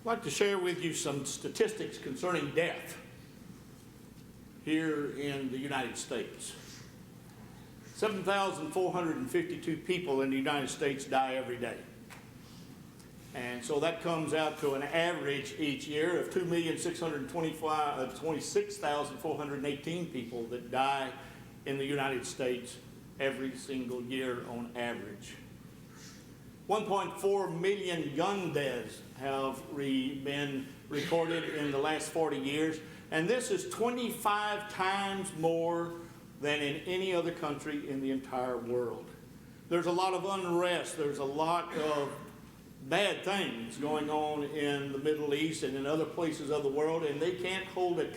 I'd like to share with you some statistics concerning death here in the United States. 7,452 people in the United States die every day. And so that comes out to an average each year of 2,626,418 people that die in the United States every single year on average. 1.4 million gun deaths have been recorded in the last 40 years, and this is 25 times more than in any other country in the entire world. There's a lot of unrest, there's a lot of bad things going on in the Middle East and in other places of the world, and they can't hold a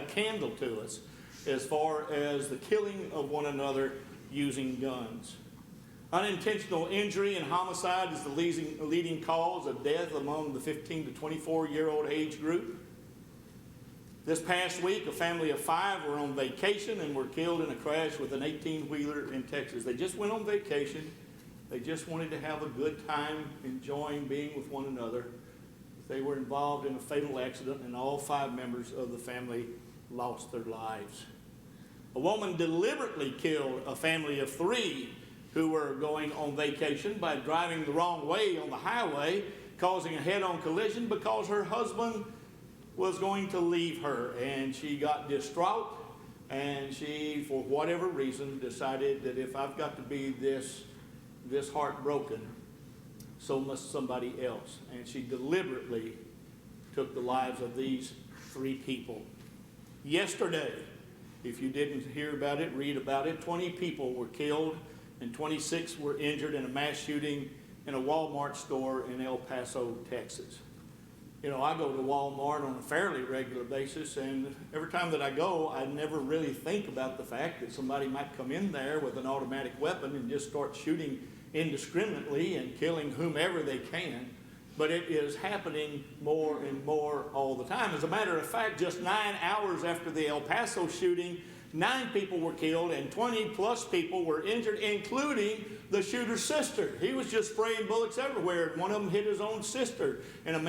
candle to us as far as the killing of one another using guns. Unintentional injury and homicide is the leading cause of death among the 15 to 24-year-old age group. This past week, a family of 5 were on vacation and were killed in a crash with an 18-wheeler in Texas. They just went on vacation. They just wanted to have a good time enjoying being with one another. They were involved in a fatal accident, and all 5 members of the family lost their lives. A woman deliberately killed a family of 3 who were going on vacation by driving the wrong way on the highway, causing a head-on collision because her husband was going to leave her, and she got distraught, and she, for whatever reason, decided that if I've got to be this heartbroken, so must somebody else. And she deliberately took the lives of these 3 people. Yesterday, if you didn't hear about it, read about it, 20 people were killed and 26 were injured in a mass shooting in a Walmart store in El Paso, Texas. You know, I go to Walmart on a fairly regular basis, and every time that I go, I never really think about the fact that somebody might come in there with an automatic weapon and just start shooting indiscriminately and killing whomever they can. But it is happening more and more all the time. As a matter of fact, just 9 hours after the El Paso shooting, 9 people were killed and 20 plus people were injured, including the shooter's sister. He was just spraying bullets everywhere, and one of them hit his own sister in a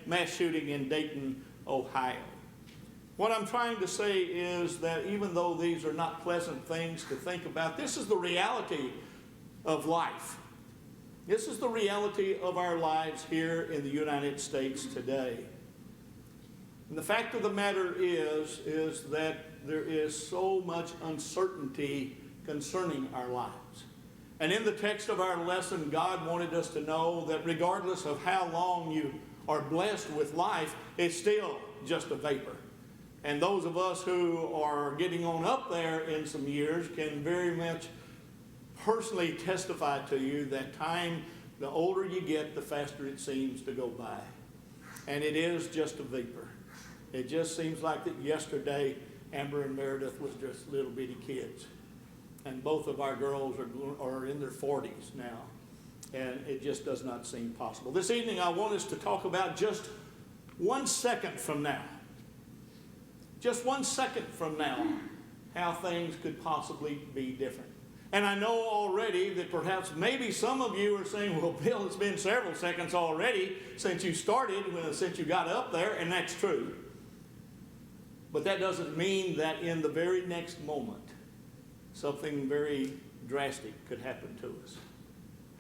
mass shooting in Dayton, Ohio. What I'm trying to say is that even though these are not pleasant things to think about, this is the reality of life. This is the reality of our lives here in the United States today. And the fact of the matter is that there is so much uncertainty concerning our lives. And in the text of our lesson, God wanted us to know that regardless of how long you are blessed with life, it's still just a vapor. And those of us who are getting on up there in some years can very much personally testify to you that time, the older you get, the faster it seems to go by. And it is just a vapor. It just seems like that yesterday, Amber and Meredith was just little bitty kids. And both of our girls are in their 40s now. And it just does not seem possible. This evening, I want us to talk about just 1 second from now. Just 1 second from now, how things could possibly be different. And I know already that perhaps maybe some of you are saying, well, Bill, it's been several seconds already since you started, since you got up there, and that's true. But that doesn't mean that in the very next moment, something very drastic could happen to us.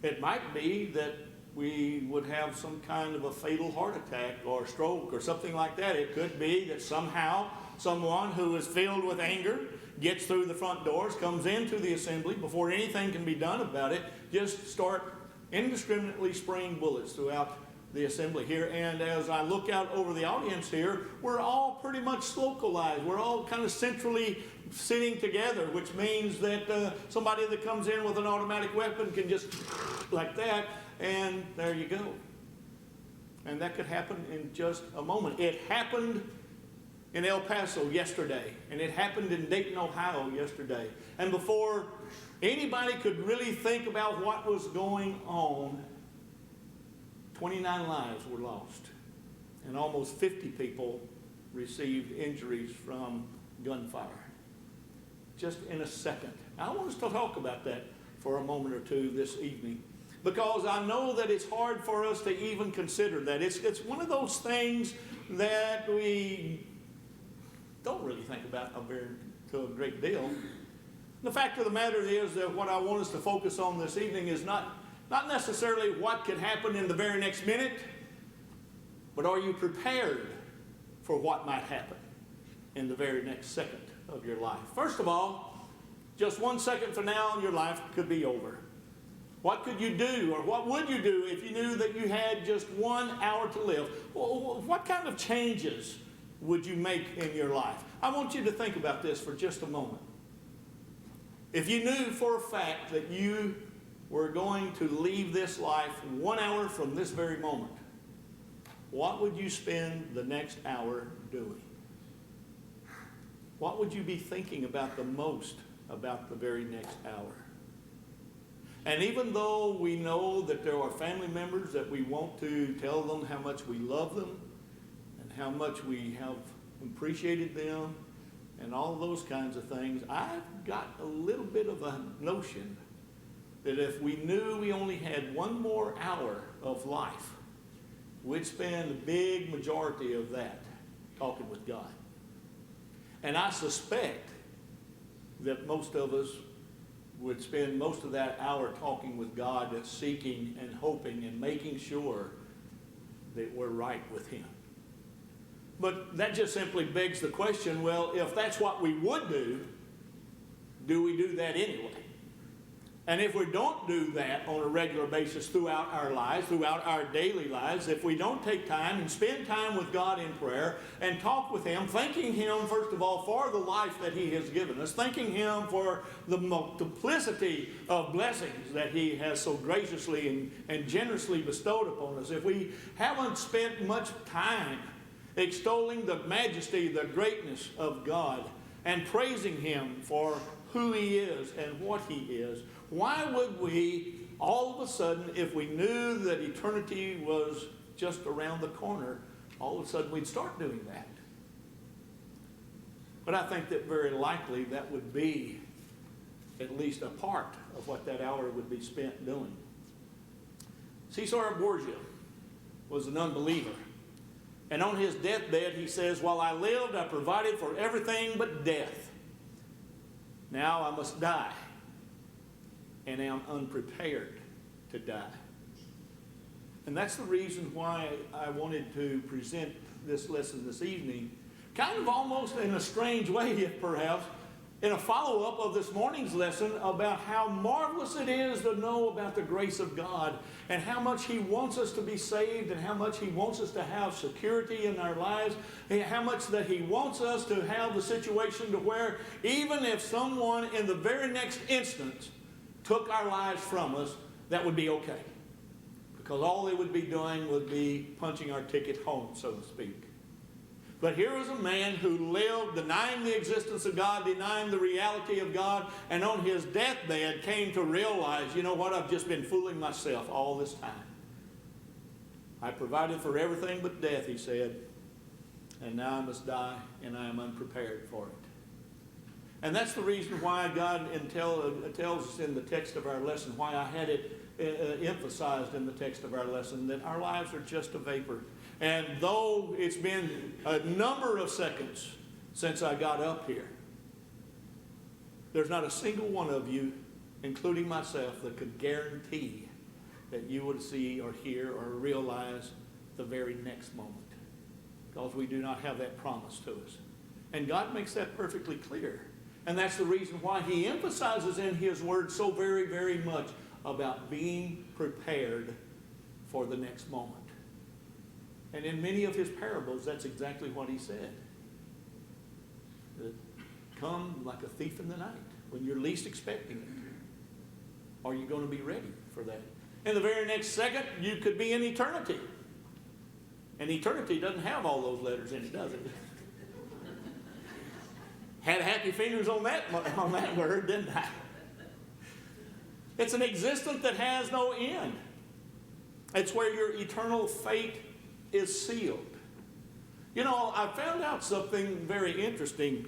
It might be that we would have some kind of a fatal heart attack or stroke or something like that. It could be that somehow someone who is filled with anger gets through the front doors, comes into the assembly, before anything can be done about it, just start indiscriminately spraying bullets throughout the assembly here. And as I look out over the audience here, we're all pretty much localized. We're all kind of centrally sitting together, which means that somebody that comes in with an automatic weapon can just like that, and there you go. And that could happen in just a moment. It happened in El Paso yesterday, and it happened in Dayton, Ohio yesterday. And before anybody could really think about what was going on, 29 lives were lost, and almost 50 people received injuries from gunfire. Just in a second. I want us to talk about that for a moment or two this evening. because I know that it's hard for us to even consider that. It's one of those things that we don't really think about to a great deal. The fact of the matter is that what I want us to focus on this evening is not necessarily what could happen in the very next minute, but are you prepared for what might happen in the very next second of your life? First of all, just 1 second from now your life could be over. What could you do, or what would you do if you knew that you had just 1 hour to live? What kind of changes would you make in your life? I want you to think about this for just a moment. If you knew for a fact that you were going to leave this life 1 hour from this very moment, what would you spend the next hour doing? What would you be thinking about the most about the very next hour? And even though we know that there are family members that we want to tell them how much we love them and how much we have appreciated them and all those kinds of things, I've got a little bit of a notion that if we knew we only had 1 more hour of life, we'd spend a big majority of that talking with God. And I suspect that most of us would spend most of that hour talking with God, seeking and hoping and making sure that we're right with Him. But that just simply begs the question, well, if that's what we would do we do that anyway? And if we don't do that on a regular basis throughout our lives, throughout our daily lives, if we don't take time and spend time with God in prayer and talk with Him, thanking Him, first of all, for the life that He has given us, thanking Him for the multiplicity of blessings that He has so graciously and generously bestowed upon us, if we haven't spent much time extolling the majesty, the greatness of God, and praising Him for who He is and what He is, why would we, all of a sudden, if we knew that eternity was just around the corner, all of a sudden we'd start doing that? But I think that very likely that would be at least a part of what that hour would be spent doing. Cesar Borgia was an unbeliever. And on his deathbed he says, "While I lived, I provided for everything but death. Now I must die, and am unprepared to die." And that's the reason why I wanted to present this lesson this evening, kind of almost in a strange way, perhaps, in a follow-up of this morning's lesson about how marvelous it is to know about the grace of God and how much He wants us to be saved and how much He wants us to have security in our lives and how much that He wants us to have the situation to where even if someone in the very next instant took our lives from us, that would be okay. Because all they would be doing would be punching our ticket home, so to speak. But here was a man who lived denying the existence of God, denying the reality of God, and on his deathbed came to realize, you know what, I've just been fooling myself all this time. I provided for everything but death, he said, and now I must die, and I am unprepared for it. And that's the reason why God tells us in the text of our lesson, why I had it emphasized in the text of our lesson, that our lives are just a vapor. And though it's been a number of seconds since I got up here, there's not a single one of you, including myself, that could guarantee that you would see or hear or realize the very next moment. Because we do not have that promise to us. And God makes that perfectly clear. And that's the reason why He emphasizes in His Word so very, very much about being prepared for the next moment. And in many of His parables, that's exactly what He said. That come like a thief in the night, when you're least expecting it. Are you going to be ready for that? In the very next second, you could be in eternity. And eternity doesn't have all those letters in it, does it? Had happy fingers on that word, didn't I? It's an existence that has no end. It's where your eternal fate is sealed. You know, I found out something very interesting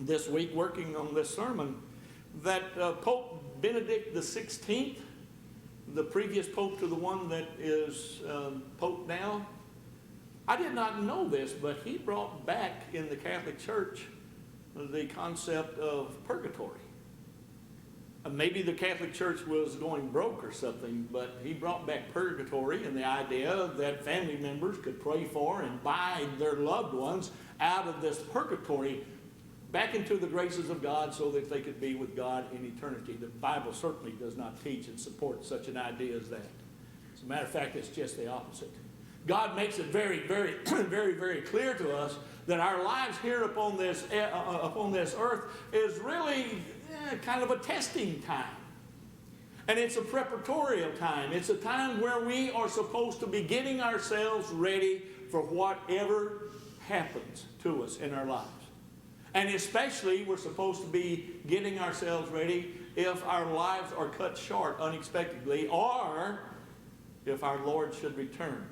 this week working on this sermon, that Pope Benedict XVI, the previous pope to the one that is pope now. I did not know this, but he brought back in the Catholic Church the concept of purgatory. Maybe the Catholic Church was going broke or something, but he brought back purgatory and the idea that family members could pray for and buy their loved ones out of this purgatory back into the graces of God so that they could be with God in eternity. The Bible certainly does not teach and support such an idea as that. As a matter of fact, it's just the opposite. God makes it very, very, very, very clear to us that our lives here upon this earth is really kind of a testing time. And it's a preparatory time. It's a time where we are supposed to be getting ourselves ready for whatever happens to us in our lives. And especially we're supposed to be getting ourselves ready if our lives are cut short unexpectedly, or if our Lord should return,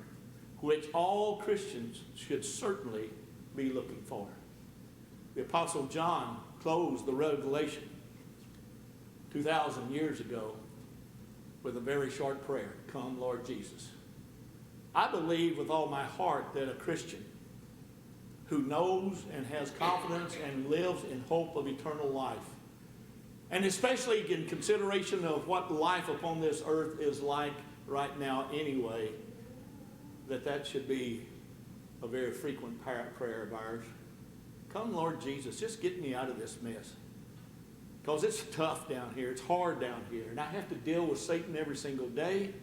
which all Christians should certainly be looking for. The Apostle John closed the Revelation 2,000 years ago with a very short prayer, "Come, Lord Jesus." I believe with all my heart that a Christian who knows and has confidence and lives in hope of eternal life, and especially in consideration of what life upon this earth is like right now anyway, that should be a very frequent prayer of ours. Come, Lord Jesus, just get me out of this mess. Because it's tough down here. It's hard down here. And I have to deal with Satan every single day.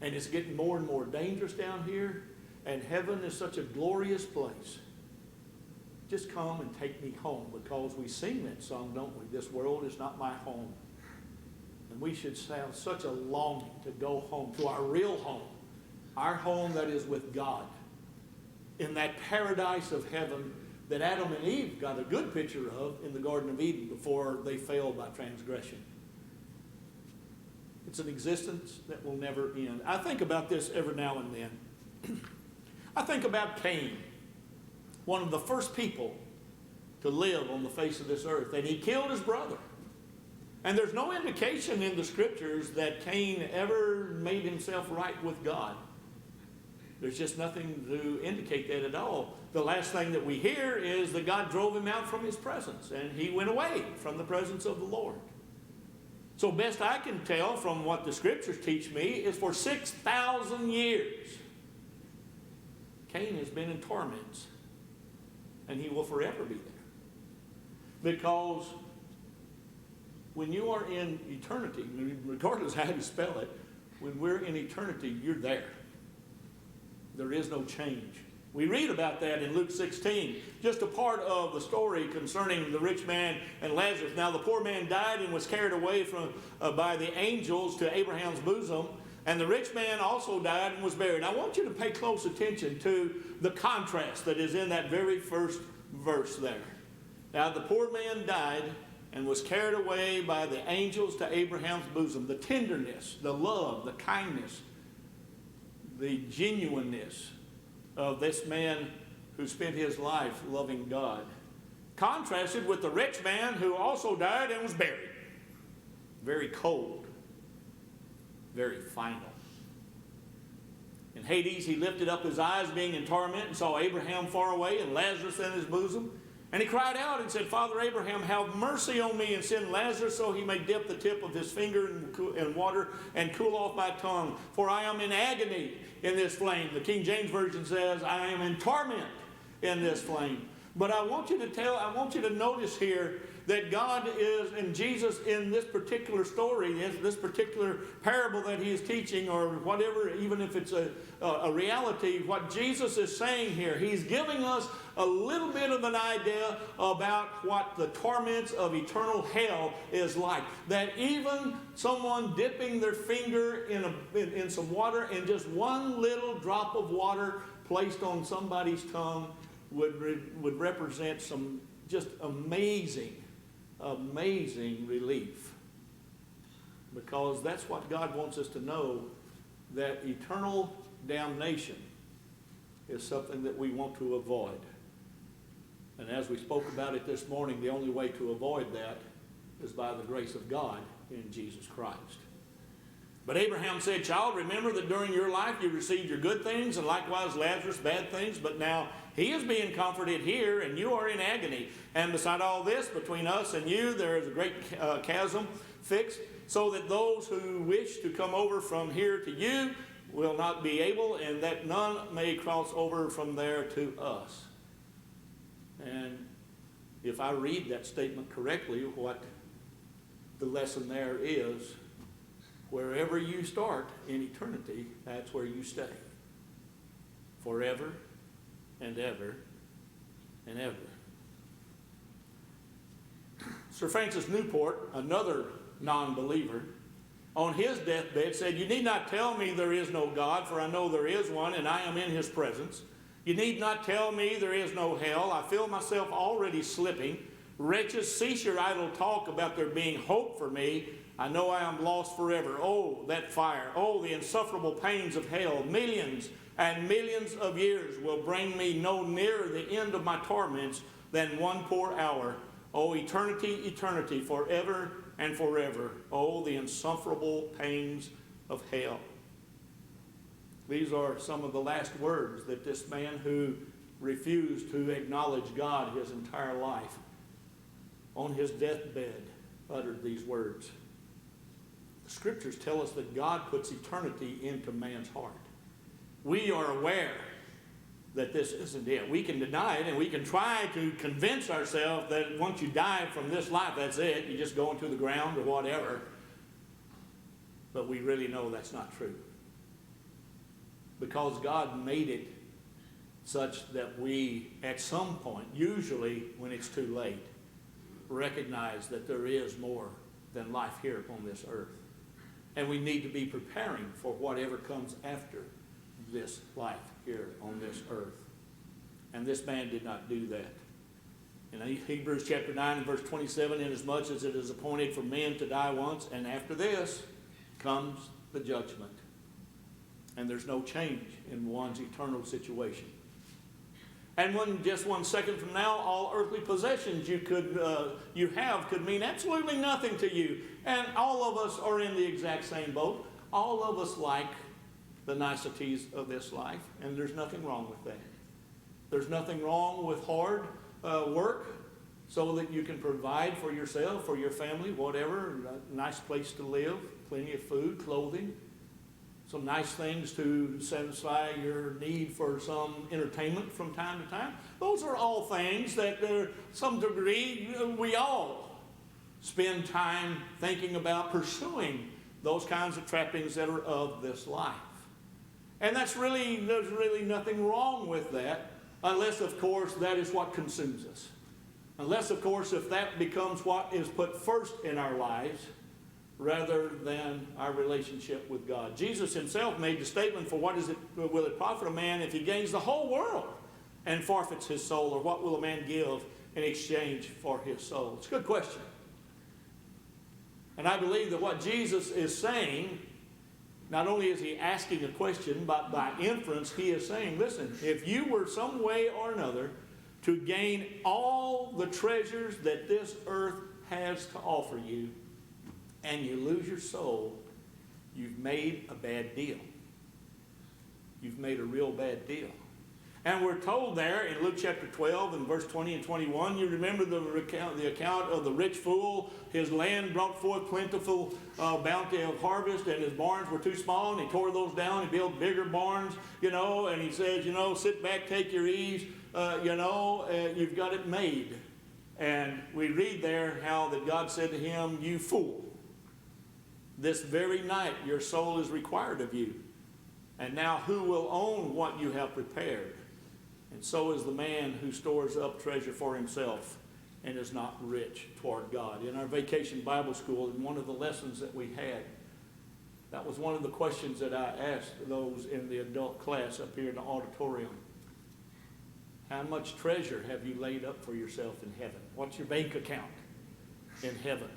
And it's getting more and more dangerous down here. And heaven is such a glorious place. Just come and take me home. Because we sing that song, don't we? This world is not my home. And we should have such a longing to go home, to our real home. Our home that is with God. In that paradise of heaven that Adam and Eve got a good picture of in the Garden of Eden before they failed by transgression. It's an existence that will never end. I think about this every now and then. I think about Cain, one of the first people to live on the face of this earth, and he killed his brother. And there's no indication in the scriptures that Cain ever made himself right with God. There's just nothing to indicate that at all. The last thing that we hear is that God drove him out from his presence, and he went away from the presence of the Lord. So best I can tell from what the scriptures teach me is for 6,000 years, Cain has been in torments, and he will forever be there. Because when you are in eternity, regardless of how you spell it, when we're in eternity, you're there. There is no change. We read about that in Luke 16, just a part of the story concerning the rich man and Lazarus. Now the poor man died and was carried away by the angels to Abraham's bosom, and the rich man also died and was buried. I want you to pay close attention to the contrast that is in that very first verse there. Now the poor man died and was carried away by the angels to Abraham's bosom. The tenderness, the love, the kindness, the genuineness of this man who spent his life loving God, contrasted with the rich man who also died and was buried. Very cold, very final. In Hades, he lifted up his eyes, being in torment, and saw Abraham far away and Lazarus in his bosom. And he cried out and said, "Father Abraham, have mercy on me, and send Lazarus so he may dip the tip of his finger in water and cool off my tongue, for I am in agony in this flame." The King James Version says, "I am in torment in this flame." But I want you to notice here that God is, and Jesus in this particular story, this particular parable that he is teaching, or whatever, even if it's a reality, what Jesus is saying here, he's giving us a little bit of an idea about what the torments of eternal hell is like. That even someone dipping their finger in some water, and just one little drop of water placed on somebody's tongue would represent some just amazing relief. Because that's what God wants us to know, that eternal damnation is something that we want to avoid. And as we spoke about it this morning, the only way to avoid that is by the grace of God in Jesus Christ. But Abraham said, child, remember that during your life you received your good things, and likewise Lazarus bad things, but now he is being comforted here, and you are in agony. And beside all this, between us and you, there is a great chasm fixed, so that those who wish to come over from here to you will not be able, and that none may cross over from there to us. And if I read that statement correctly, what the lesson there is, wherever you start in eternity, that's where you stay. Forever and ever and ever. Sir Francis Newport, another non-believer, on his deathbed said, you need not tell me there is no God, for I know there is one, and I am in his presence. You need not tell me there is no hell. I feel myself already slipping. Wretches, cease your idle talk about there being hope for me. I know I am lost forever. Oh, that fire. Oh, the insufferable pains of hell. Millions and millions of years will bring me no nearer the end of my torments than one poor hour. Oh, eternity, eternity, forever and forever. Oh, the insufferable pains of hell. These are some of the last words that this man who refused to acknowledge God his entire life, on his deathbed, uttered these words. The scriptures tell us that God puts eternity into man's heart. We are aware that this isn't it. We can deny it, and we can try to convince ourselves that once you die from this life, that's it. You just go into the ground or whatever. But we really know that's not true. Because God made it such that we, at some point, usually when it's too late, recognize that there is more than life here upon this earth. And we need to be preparing for whatever comes after this life here on this earth. And this man did not do that. In Hebrews chapter 9 and verse 27, inasmuch as it is appointed for men to die once, and after this comes the judgment. And there's no change in one's eternal situation. And when just 1 second from now, all earthly possessions you have could mean absolutely nothing to you. And all of us are in the exact same boat. All of us like the niceties of this life, and there's nothing wrong with that. There's nothing wrong with hard work so that you can provide for yourself, for your family, whatever, a nice place to live, plenty of food, clothing, some nice things to satisfy your need for some entertainment from time to time. Those are all things that to some degree we all spend time thinking about pursuing those kinds of trappings that are of this life. And there's really nothing wrong with that, unless, of course, that is what consumes us. Unless, of course, if that becomes what is put first in our lives, rather than our relationship with God. Jesus himself made the statement, for what will it profit a man if he gains the whole world and forfeits his soul? Or what will a man give in exchange for his soul? It's a good question. And I believe that what Jesus is saying, not only is he asking a question, but by inference he is saying, listen, if you were some way or another to gain all the treasures that this earth has to offer you, and you lose your soul, you've made a bad deal. You've made a real bad deal. And we're told there in Luke chapter 12 and verse 20 and 21, you remember the account of the rich fool. His land brought forth plentiful bounty of harvest, and his barns were too small, and he tore those down and built bigger barns, and he says, sit back, take your ease, you've got it made. And we read there how that God said to him, you fool. This very night your soul is required of you. And now who will own what you have prepared? And so is the man who stores up treasure for himself and is not rich toward God. In our vacation Bible school, in one of the lessons that we had, that was one of the questions that I asked those in the adult class up here in the auditorium. How much treasure have you laid up for yourself in heaven? What's your bank account in heaven?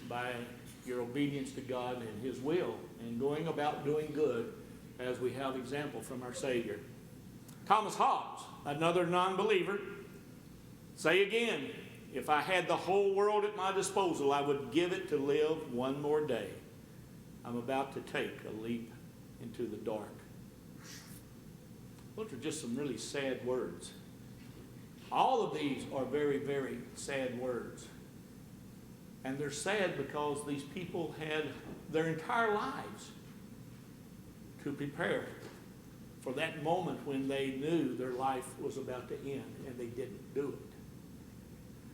By your obedience to God and his will, and going about doing good, as we have example from our Savior. Thomas Hobbes, another non-believer, say again, if I had the whole world at my disposal, I would give it to live one more day. I'm about to take a leap into the dark. Those are just some really sad words. All of these are very, very sad words. And they're sad because these people had their entire lives to prepare for that moment when they knew their life was about to end, and they didn't do it.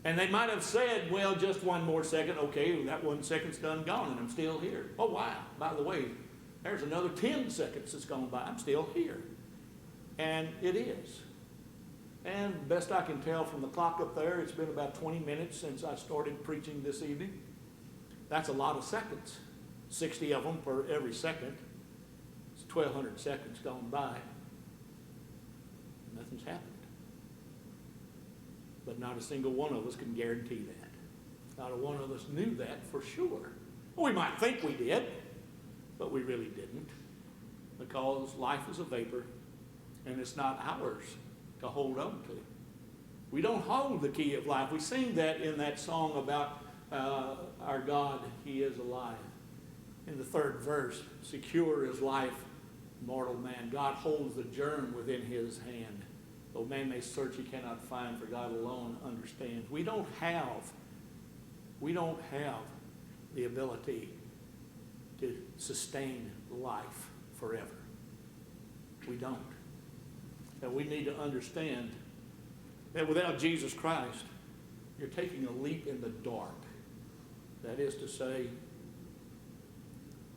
And they might have said, well, just one more second. Okay, that 1 second's done gone, and I'm still here. Oh, wow. By the way, there's another 10 seconds that's gone by. I'm still here. And it is. And best I can tell from the clock up there, it's been about 20 minutes since I started preaching this evening. That's a lot of seconds. 60 of them per every second. It's 1,200 seconds gone by. Nothing's happened. But not a single one of us can guarantee that. Not a one of us knew that for sure. Well, we might think we did, but we really didn't. Because life is a vapor, and it's not ours to hold on to. We don't hold the key of life. We sing that in that song about our God, He is alive. In the 3rd verse, secure is life, mortal man. God holds the germ within His hand. Though man may search, he cannot find, for God alone understands. We don't have the ability to sustain life forever. We don't. And we need to understand that without Jesus Christ, you're taking a leap in the dark. That is to say,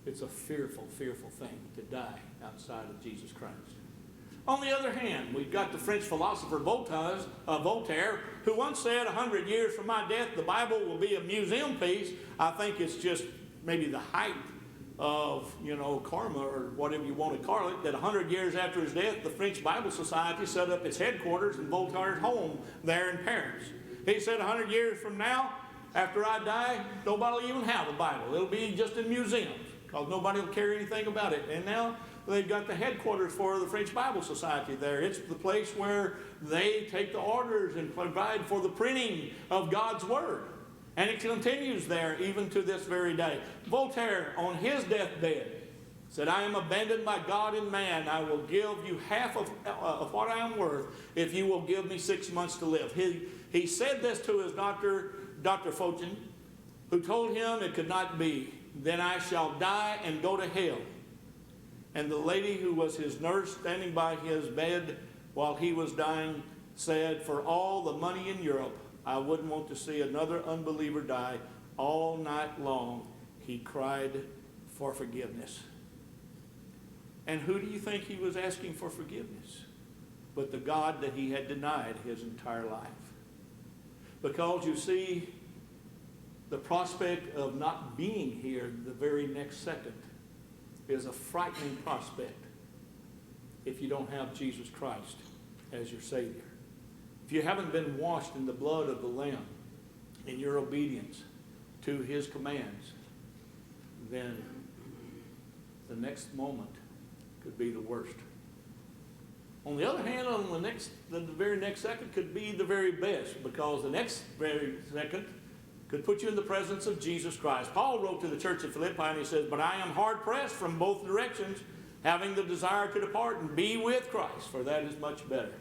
it's a fearful, fearful thing to die outside of Jesus Christ. On the other hand, we've got the French philosopher Voltaire, who once said, 100 years from my death, the Bible will be a museum piece. I think it's just maybe the height of, karma or whatever you want to call it, that 100 years after his death, the French Bible Society set up its headquarters in Voltaire's home there in Paris. He said 100 years from now, after I die, nobody will even have a Bible. It'll be just in museums because nobody will care anything about it. And now they've got the headquarters for the French Bible Society there. It's the place where they take the orders and provide for the printing of God's Word. And it continues there even to this very day. Voltaire, on his deathbed, said, I am abandoned by God and man. I will give you half of what I am worth if you will give me 6 months to live. He said this to his doctor, Dr. Fauchin, who told him it could not be. Then I shall die and go to hell. And the lady who was his nurse standing by his bed while he was dying said, for all the money in Europe, I wouldn't want to see another unbeliever die. All night long, he cried for forgiveness. And who do you think he was asking for forgiveness? But the God that he had denied his entire life. Because you see, the prospect of not being here the very next second is a frightening prospect if you don't have Jesus Christ as your Savior. If you haven't been washed in the blood of the Lamb in your obedience to His commands, then the next moment could be the worst. On the other hand, the very next second could be the very best, because the next very second could put you in the presence of Jesus Christ. Paul wrote to the church at Philippi and he says, but I am hard pressed from both directions, having the desire to depart and be with Christ, for that is much better.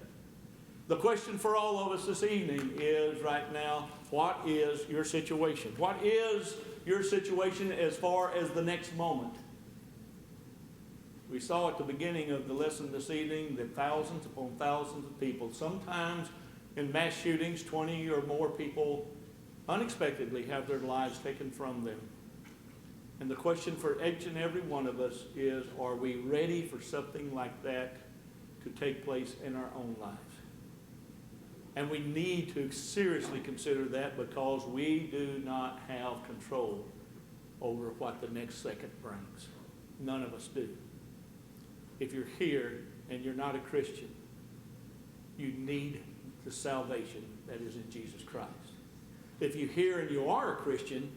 The question for all of us this evening is right now, what is your situation? What is your situation as far as the next moment? We saw at the beginning of the lesson this evening that thousands upon thousands of people, sometimes in mass shootings, 20 or more people unexpectedly have their lives taken from them. And the question for each and every one of us is, are we ready for something like that to take place in our own lives? And we need to seriously consider that, because we do not have control over what the next second brings. None of us do. If you're here and you're not a Christian, you need the salvation that is in Jesus Christ. If you're here and you are a Christian,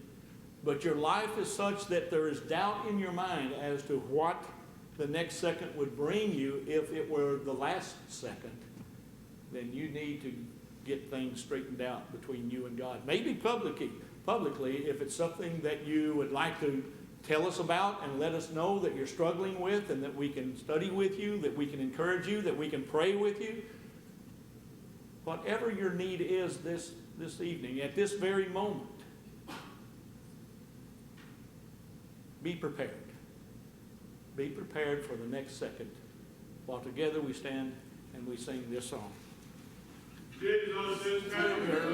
but your life is such that there is doubt in your mind as to what the next second would bring you if it were the last second, then you need to get things straightened out between you and God. Maybe publicly, if it's something that you would like to tell us about and let us know that you're struggling with, and that we can study with you, that we can encourage you, that we can pray with you. Whatever your need is this evening, at this very moment, be prepared. Be prepared for the next second, while together we stand and we sing this song. Jesus is coming.